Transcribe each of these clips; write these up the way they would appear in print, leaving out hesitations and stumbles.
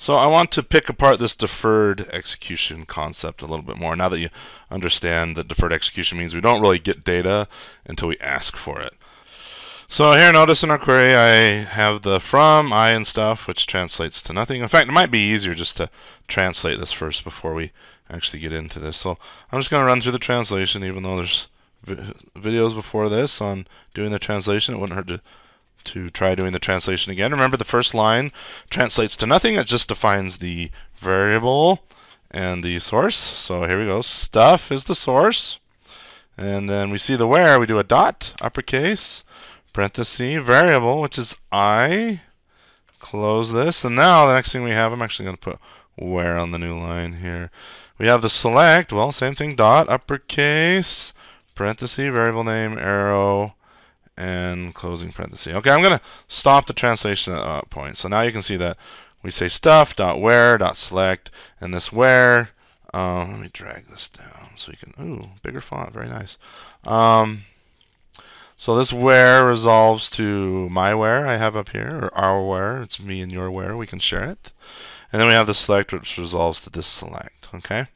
So I want to pick apart this deferred execution concept a little bit more. Now that you understand that deferred execution means we don't really get data until we ask for it. So here, notice in our query I have the from, I, and stuff, which translates to nothing. In fact, it might be easier just to translate this first before we actually get into this. So I'm just going to run through the translation, even though there's videos before this on doing the translation. It wouldn't hurt to try doing the translation again. Remember, the first line translates to nothing. It just defines the variable and the source. So here we go. Stuff is the source. And then we see the where. We do a dot, uppercase, parenthesis, variable, which is I. Close this. And now the next thing we have, I'm actually going to put where on the new line here. We have the select. Well, same thing. Dot, uppercase, parenthesis, variable name, arrow, and closing parenthesis. Okay, I'm going to stop the translation at that point. So now you can see that we say stuff.where.select, and this where, let me drag this down so we can, ooh, bigger font, very nice. So this where resolves to my where I have up here, or our where, it's me and your where, we can share it. And then we have the select, which resolves to this select, okay?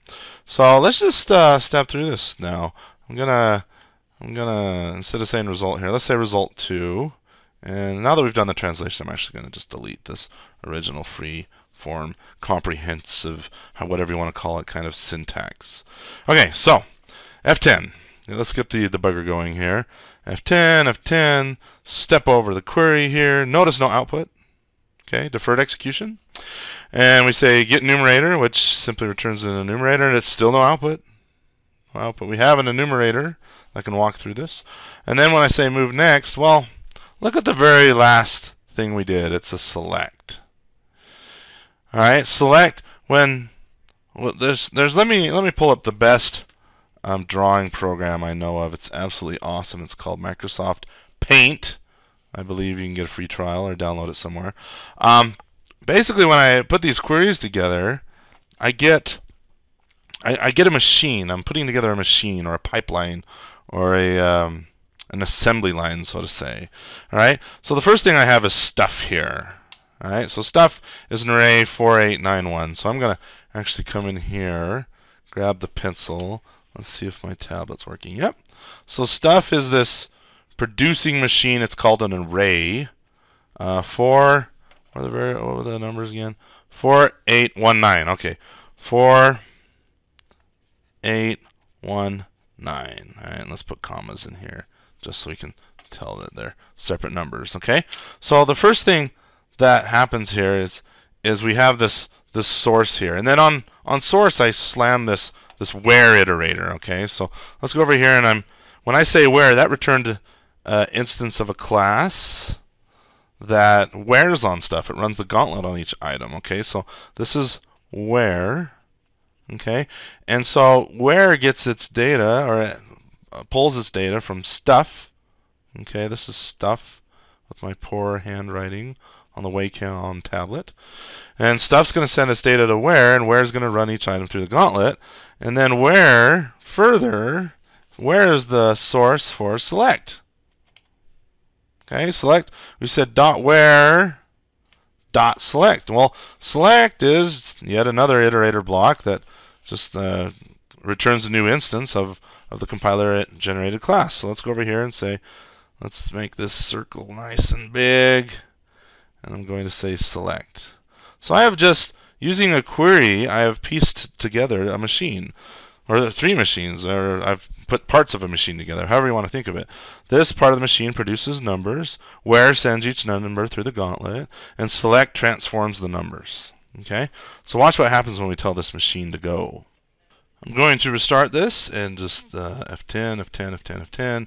So let's just step through this now. I'm gonna, instead of saying result here, let's say result 2. And now that we've done the translation, I'm actually going to just delete this original free form, comprehensive, whatever you want to call it, kind of syntax. Okay, so F10. Let's get the debugger going here. F10, step over the query here. Notice no output. Okay, deferred execution. And we say get enumerator, which simply returns an enumerator, and it's still no output. But we have an enumerator. I can walk through this. And then when I say move next, well, look at the very last thing we did. It's a select. All right, select when let me pull up the best drawing program I know of. It's absolutely awesome. It's called Microsoft Paint. I believe you can get a free trial or download it somewhere. Basically, when I put these queries together, I get a machine. I'm putting together a machine or a pipeline or an assembly line, so to say. All right. So the first thing I have is stuff here. All right. So stuff is an array 4891. So I'm going to actually come in here, grab the pencil. Let's see if my tablet's working. Yep. So stuff is this producing machine. It's called an array. What were the numbers again? 4819. Okay. 4819. All right, let's put commas in here just so we can tell that they're separate numbers. Okay. So the first thing that happens here is we have this source here, and then on source I slam this where iterator. Okay. So let's go over here, and when I say where, that returned an instance of a class that wheres on stuff. It runs the gauntlet on each item. Okay, so this is where. Okay, and so where gets its data, or it pulls its data from stuff. Okay, this is stuff with my poor handwriting on the Wacom tablet. And stuff's going to send its data to where, and where's going to run each item through the gauntlet. And then where is the source for select. Okay, select, we said dot where dot select. Well, select is yet another iterator block that just returns a new instance of the compiler generated class. So let's go over here and say, let's make this circle nice and big, and I'm going to say select. So I have just, using a query, I have pieced together a machine, or 3 machines, or I've put parts of a machine together, however you want to think of it. This part of the machine produces numbers, where sends each number through the gauntlet, and select transforms the numbers. Okay, so watch what happens when we tell this machine to go. I'm going to restart this and just F10.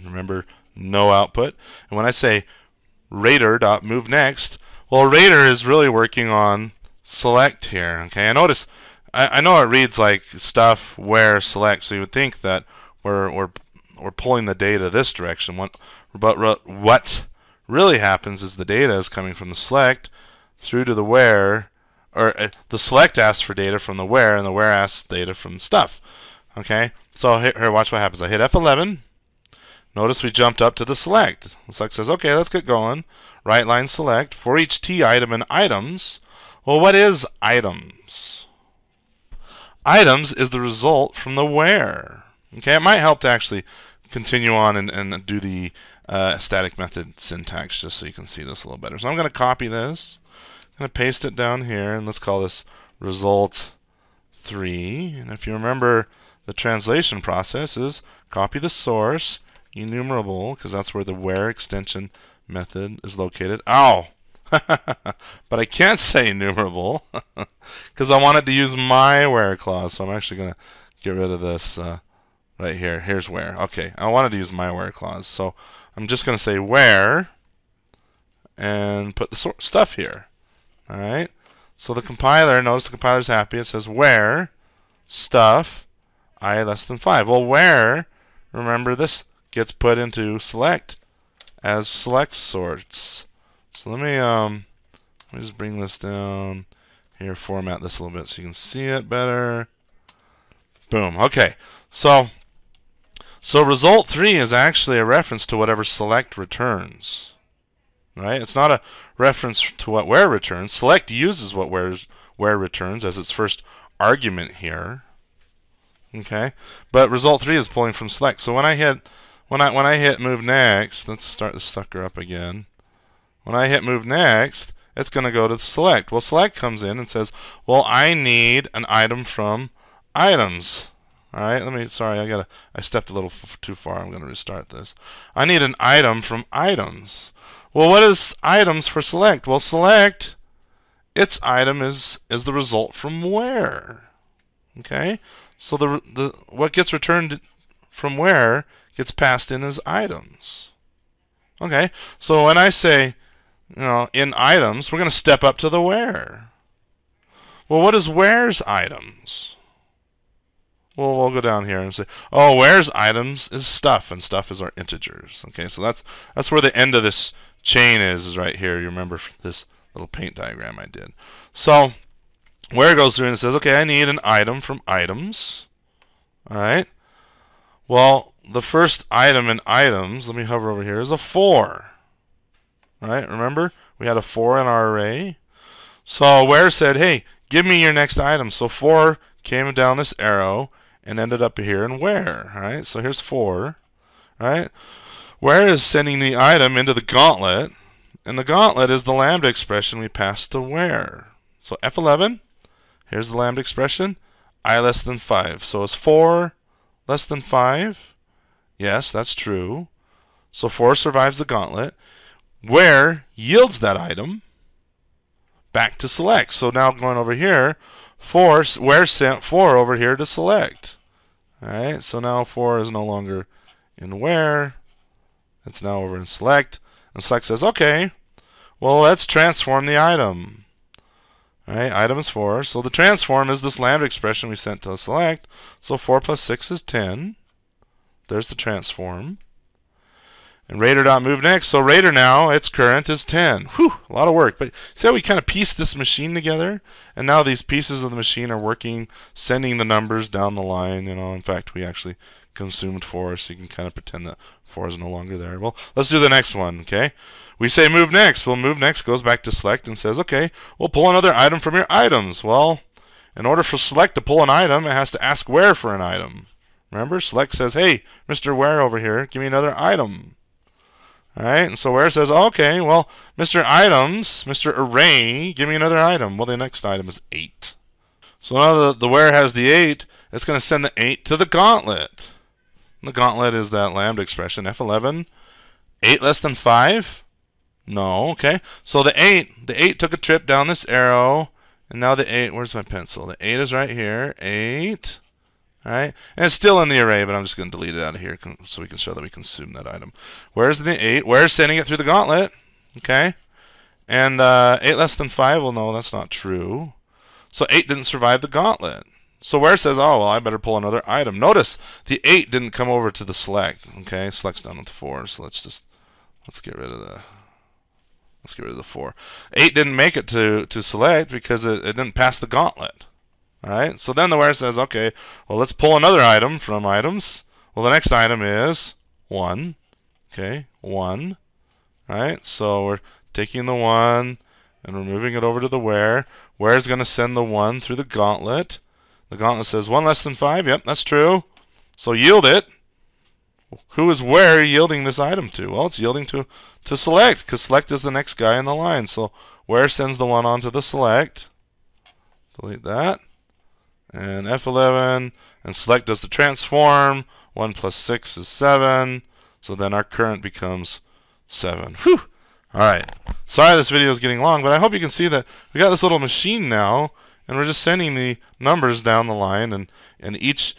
Remember, no output. And when I say rater.move next, well, rater is really working on select here. Okay, and notice, I know it reads like stuff where select, so you would think that we're pulling the data this direction. But what really happens is the data is coming from the select through to the where, or the select asks for data from the where, and the where asks data from stuff. Okay, so here, watch what happens. I hit F11. Notice we jumped up to the select. The select says, okay, let's get going. Right line select for each T item and items. Well, what is items? Items is the result from the where. Okay, it might help to actually continue on and do the static method syntax just so you can see this a little better. So I'm going to copy this, I'm going to paste it down here, and let's call this result 3. And if you remember, the translation process is copy the source, enumerable, because that's where the where extension method is located. Ow! But I can't say enumerable because I wanted to use my where clause. So I'm actually going to get rid of this right here. Here's where. Okay, I wanted to use my where clause. So I'm just going to say where and put the stuff here. All right. So the compiler, notice the compiler's happy. It says where stuff I less than 5. Well, where, remember, this gets put into select as select sorts. So let me just bring this down here, format this a little bit so you can see it better. Boom. Okay. So result 3 is actually a reference to whatever select returns. Right? It's not a reference to what where returns. Select uses what where returns as its first argument here. Okay? But result 3 is pulling from select. So when I hit move next, let's start this sucker up again. When I hit move next, it's going to go to select. Well, select comes in and says, well, I need an item from items. All right, sorry, I stepped a little too far. I'm going to restart this. I need an item from items. Well, what is items for select? Well, select, its item is the result from where. Okay, so the what gets returned from where gets passed in as items. Okay, so when I say, in items, we're going to step up to the where. Well, what is where's items? Well, we'll go down here and say, oh, where's items is stuff, and stuff is our integers. Okay, so that's where the end of this chain is right here. You remember this little paint diagram I did. So where goes through and it says, okay, I need an item from items. All right. Well, the first item in items, let me hover over here, is a 4. All right, remember? We had a 4 in our array. So where said, hey, give me your next item. So 4 came down this arrow and ended up here in where. All right, so here's 4. All right. Where is sending the item into the gauntlet, and the gauntlet is the lambda expression we passed to where. So F11, here's the lambda expression, I less than 5. So is 4 less than 5? Yes, that's true. So 4 survives the gauntlet. Where yields that item back to select. So now going over here, where sent 4 over here to select. All right, so now 4 is no longer in where. It's now over in select. And select says, okay, well, let's transform the item. All right, item is 4. So the transform is this lambda expression we sent to select. So 4 plus 6 is 10. There's the transform. And Raider.move next. So Raider now, its current is 10. Whew, a lot of work. But see how we kind of pieced this machine together? And now these pieces of the machine are working, sending the numbers down the line. In fact, we actually consumed 4, so you can kind of pretend that 4 is no longer there. Well, let's do the next one, okay? We say move next. Well, move next goes back to select and says, okay, we'll pull another item from your items. Well, in order for select to pull an item, it has to ask where for an item. Remember, select says, hey, Mr. Where over here, give me another item. All right, and so where says, okay, well, Mr. Items, Mr. Array, give me another item. Well, the next item is 8. So now the where has the 8, it's going to send the 8 to the gauntlet. And the gauntlet is that lambda expression, F11. 8 less than 5? No, okay. So the 8 took a trip down this arrow, and now the 8, where's my pencil? The 8 is right here, 8. All right, and it's still in the array, but I'm just going to delete it out of here so we can show that we consumed that item. Where's the 8? Where's sending it through the gauntlet? Okay, and 8 less than 5, well, no, that's not true. So 8 didn't survive the gauntlet. So where says, oh, well, I better pull another item. Notice the 8 didn't come over to the select. Okay, select's done with 4, so let's get rid of the 4. 8 didn't make it to select because it didn't pass the gauntlet. All right, so then the where says, okay, well, let's pull another item from items. Well, the next item is 1. Okay, 1. All right, so we're taking the 1 and we're moving it over to the where. where is going to send the 1 through the gauntlet. The gauntlet says 1 less than 5. Yep, that's true. So yield it. Who is where yielding this item to? Well, it's yielding to select, because select is the next guy in the line. So where sends the 1 onto the select. Delete that. And F11. And select does the transform. 1 plus 6 is 7. So then our current becomes 7. Whew! Alright. Sorry this video is getting long, but I hope you can see that we got this little machine now, and we're just sending the numbers down the line, and each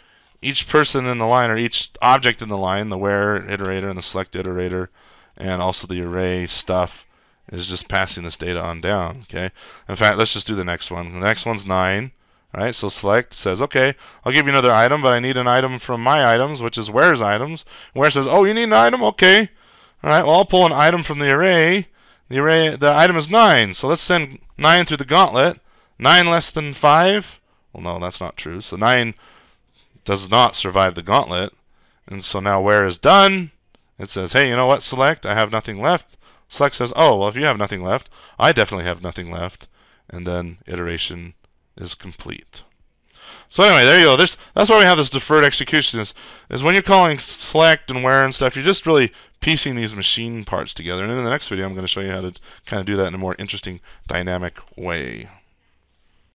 person in the line, or each object in the line, the where iterator and the select iterator, and also the array stuff, is just passing this data on down. Okay. In fact, let's just do the next one. The next one's 9. Right, so select says, okay, I'll give you another item, but I need an item from my items, which is where's items. Where says, oh, you need an item? Okay. All right, well, I'll pull an item from the array. The item is 9, so let's send 9 through the gauntlet. 9 less than 5? Well, no, that's not true. So 9 does not survive the gauntlet. And so now where is done. It says, hey, you know what, select, I have nothing left. Select says, oh, well, if you have nothing left, I definitely have nothing left. And then iteration is complete. So anyway, there you go. That's why we have this deferred execution. Is when you're calling select and where and stuff, you're just really piecing these machine parts together. And in the next video, I'm going to show you how to kind of do that in a more interesting, dynamic way.